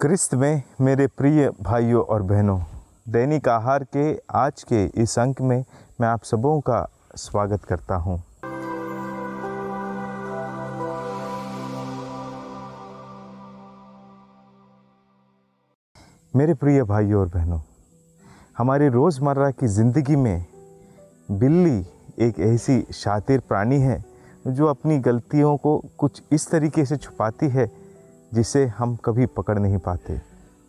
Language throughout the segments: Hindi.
क्रिस्त में मेरे प्रिय भाइयों और बहनों, दैनिक आहार के आज के इस अंक में मैं आप सबों का स्वागत करता हूं। मेरे प्रिय भाइयों और बहनों, हमारी रोज़मर्रा की ज़िंदगी में बिल्ली एक ऐसी शातिर प्राणी है जो अपनी गलतियों को कुछ इस तरीके से छुपाती है जिसे हम कभी पकड़ नहीं पाते।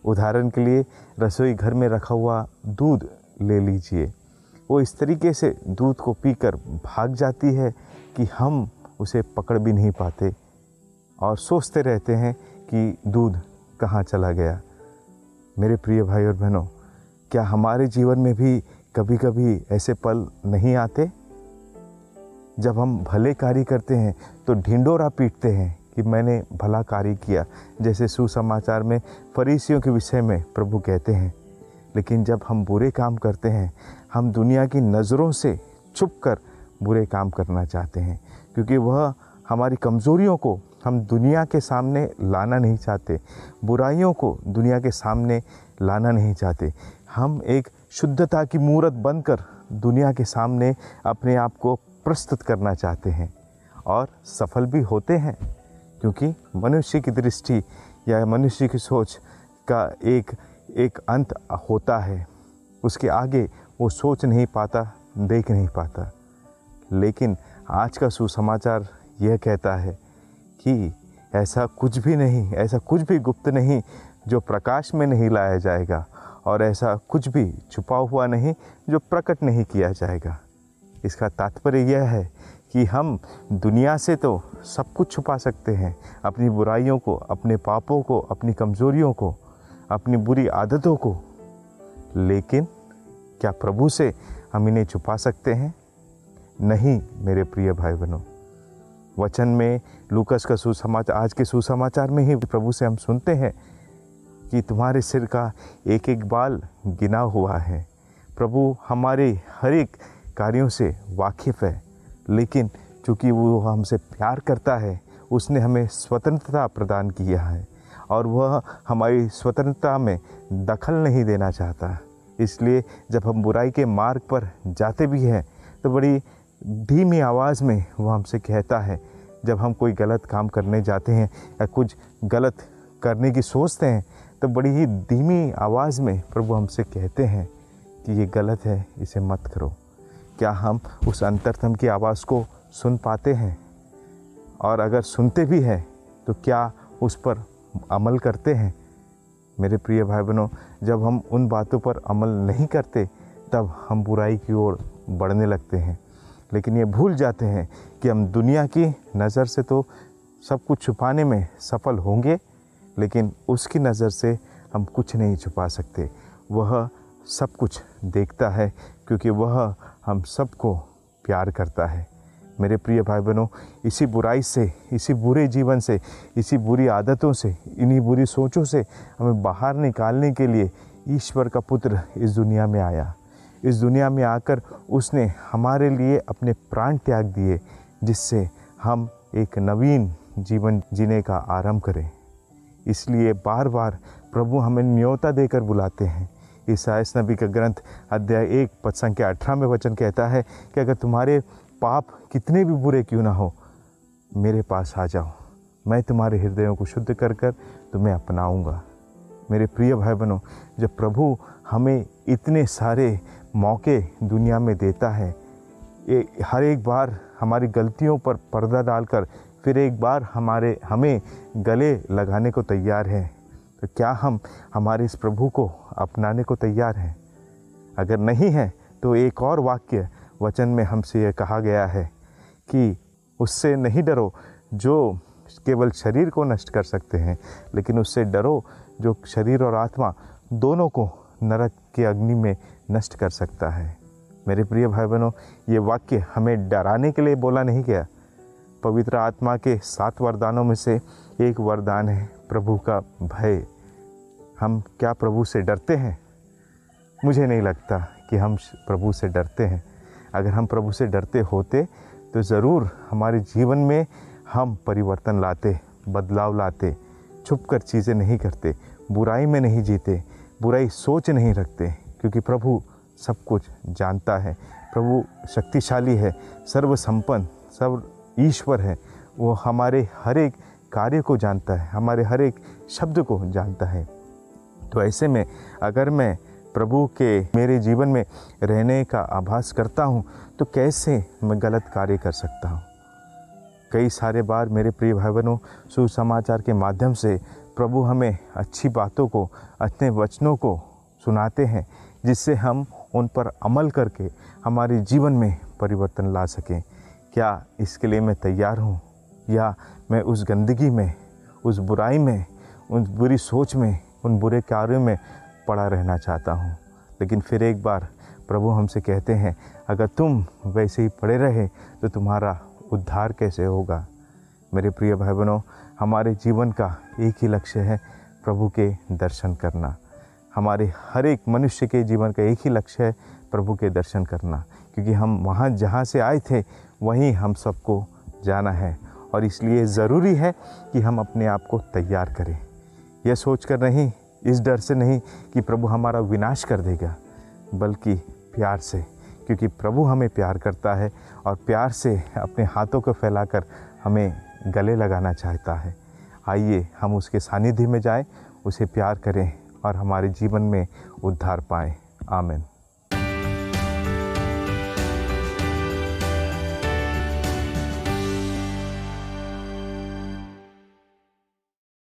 उदाहरण के लिए रसोई घर में रखा हुआ दूध ले लीजिए। वो इस तरीके से दूध को पीकर भाग जाती है कि हम उसे पकड़ भी नहीं पाते और सोचते रहते हैं कि दूध कहाँ चला गया। मेरे प्रिय भाई और बहनों, क्या हमारे जीवन में भी कभी कभी ऐसे पल नहीं आते जब हम भले कार्य करते हैं तो ढिंढोरा पीटते हैं कि मैंने भला कार्य किया, जैसे सुसमाचार में फरीसियों के विषय में प्रभु कहते हैं। लेकिन जब हम बुरे काम करते हैं, हम दुनिया की नज़रों से छुपकर बुरे काम करना चाहते हैं, क्योंकि वह हमारी कमज़ोरियों को हम दुनिया के सामने लाना नहीं चाहते, बुराइयों को दुनिया के सामने लाना नहीं चाहते। हम एक शुद्धता की मूरत बनकर दुनिया के सामने अपने आप को प्रस्तुत करना चाहते हैं और सफल भी होते हैं, क्योंकि मनुष्य की दृष्टि या मनुष्य की सोच का एक अंत होता है। उसके आगे वो सोच नहीं पाता, देख नहीं पाता। लेकिन आज का सुसमाचार यह कहता है कि ऐसा कुछ भी नहीं, ऐसा कुछ भी गुप्त नहीं जो प्रकाश में नहीं लाया जाएगा, और ऐसा कुछ भी छुपा हुआ नहीं जो प्रकट नहीं किया जाएगा। इसका तात्पर्य यह है कि हम दुनिया से तो सब कुछ छुपा सकते हैं, अपनी बुराइयों को, अपने पापों को, अपनी कमज़ोरियों को, अपनी बुरी आदतों को, लेकिन क्या प्रभु से हम इन्हें छुपा सकते हैं? नहीं मेरे प्रिय भाई बहनों। वचन में लूकस का सुसमाचार, आज के सुसमाचार में ही प्रभु से हम सुनते हैं कि तुम्हारे सिर का एक एक बाल गिना हुआ है। प्रभु हमारे हर एक कार्यों से वाकिफ़ है, लेकिन चूँकि वो हमसे प्यार करता है, उसने हमें स्वतंत्रता प्रदान किया है और वह हमारी स्वतंत्रता में दखल नहीं देना चाहता। इसलिए जब हम बुराई के मार्ग पर जाते भी हैं तो बड़ी धीमी आवाज़ में वो हमसे कहता है। जब हम कोई गलत काम करने जाते हैं या कुछ गलत करने की सोचते हैं तो बड़ी ही धीमी आवाज़ में प्रभु हमसे कहते हैं कि ये गलत है, इसे मत करो। क्या हम उस अंतरतम की आवाज़ को सुन पाते हैं? और अगर सुनते भी हैं तो क्या उस पर अमल करते हैं? मेरे प्रिय भाई बहनों, जब हम उन बातों पर अमल नहीं करते तब हम बुराई की ओर बढ़ने लगते हैं। लेकिन ये भूल जाते हैं कि हम दुनिया की नज़र से तो सब कुछ छुपाने में सफल होंगे, लेकिन उसकी नज़र से हम कुछ नहीं छुपा सकते। वह सब कुछ देखता है, क्योंकि वह हम सबको प्यार करता है। मेरे प्रिय भाई बहनों, इसी बुराई से, इसी बुरे जीवन से, इसी बुरी आदतों से, इन्हीं बुरी सोचों से हमें बाहर निकालने के लिए ईश्वर का पुत्र इस दुनिया में आया। इस दुनिया में आकर उसने हमारे लिए अपने प्राण त्याग दिए, जिससे हम एक नवीन जीवन जीने का आरंभ करें। इसलिए बार बार प्रभु हमें न्योता देकर बुलाते हैं। ईसायास नबी का ग्रंथ अध्याय 1 पद संख्या 18 में वचन कहता है कि अगर तुम्हारे पाप कितने भी बुरे क्यों ना हो, मेरे पास आ जाओ, मैं तुम्हारे हृदयों को शुद्ध कर कर तुम्हें अपनाऊंगा। मेरे प्रिय भाई बहनों, जब प्रभु हमें इतने सारे मौके दुनिया में देता है, हर एक बार हमारी गलतियों पर पर्दा डालकर फिर एक बार हमें गले लगाने को तैयार है, तो क्या हम हमारे इस प्रभु को अपनाने को तैयार हैं? अगर नहीं है तो एक और वाक्य वचन में हमसे यह कहा गया है कि उससे नहीं डरो जो केवल शरीर को नष्ट कर सकते हैं, लेकिन उससे डरो जो शरीर और आत्मा दोनों को नरक की अग्नि में नष्ट कर सकता है। मेरे प्रिय भाई बहनों, ये वाक्य हमें डराने के लिए बोला नहीं गया। पवित्र आत्मा के 7 वरदानों में से एक वरदान है प्रभु का भय। हम क्या प्रभु से डरते हैं? मुझे नहीं लगता कि हम प्रभु से डरते हैं। अगर हम प्रभु से डरते होते तो ज़रूर हमारे जीवन में हम परिवर्तन लाते, बदलाव लाते, छुप कर चीज़ें नहीं करते, बुराई में नहीं जीते, बुराई सोच नहीं रखते, क्योंकि प्रभु सब कुछ जानता है। प्रभु शक्तिशाली है, सर्वसंपन्न, सर्व ईश्वर है। वो हमारे हर एक कार्य को जानता है, हमारे हर एक शब्द को जानता है। तो ऐसे में अगर मैं प्रभु के मेरे जीवन में रहने का आभास करता हूँ तो कैसे मैं गलत कार्य कर सकता हूँ। कई सारे बार मेरे प्रिय भाई बहनों, सुसमाचार के माध्यम से प्रभु हमें अच्छी बातों को, अच्छे वचनों को सुनाते हैं, जिससे हम उन पर अमल करके हमारे जीवन में परिवर्तन ला सकें। क्या इसके लिए मैं तैयार हूँ, या मैं उस गंदगी में, उस बुराई में, उन बुरी सोच में, उन बुरे कार्यों में पड़ा रहना चाहता हूँ। लेकिन फिर एक बार प्रभु हमसे कहते हैं, अगर तुम वैसे ही पड़े रहे तो तुम्हारा उद्धार कैसे होगा। मेरे प्रिय भाई बहनों, हमारे जीवन का एक ही लक्ष्य है, प्रभु के दर्शन करना। हमारे हर एक मनुष्य के जीवन का एक ही लक्ष्य है, प्रभु के दर्शन करना, क्योंकि हम वहाँ जहाँ से आए थे वहीं हम सबको जाना है। और इसलिए ज़रूरी है कि हम अपने आप को तैयार करें, यह सोचकर नहीं, इस डर से नहीं कि प्रभु हमारा विनाश कर देगा, बल्कि प्यार से, क्योंकि प्रभु हमें प्यार करता है और प्यार से अपने हाथों को फैलाकर हमें गले लगाना चाहता है। आइए हम उसके सानिध्य में जाएं, उसे प्यार करें और हमारे जीवन में उद्धार पाएं। आमीन।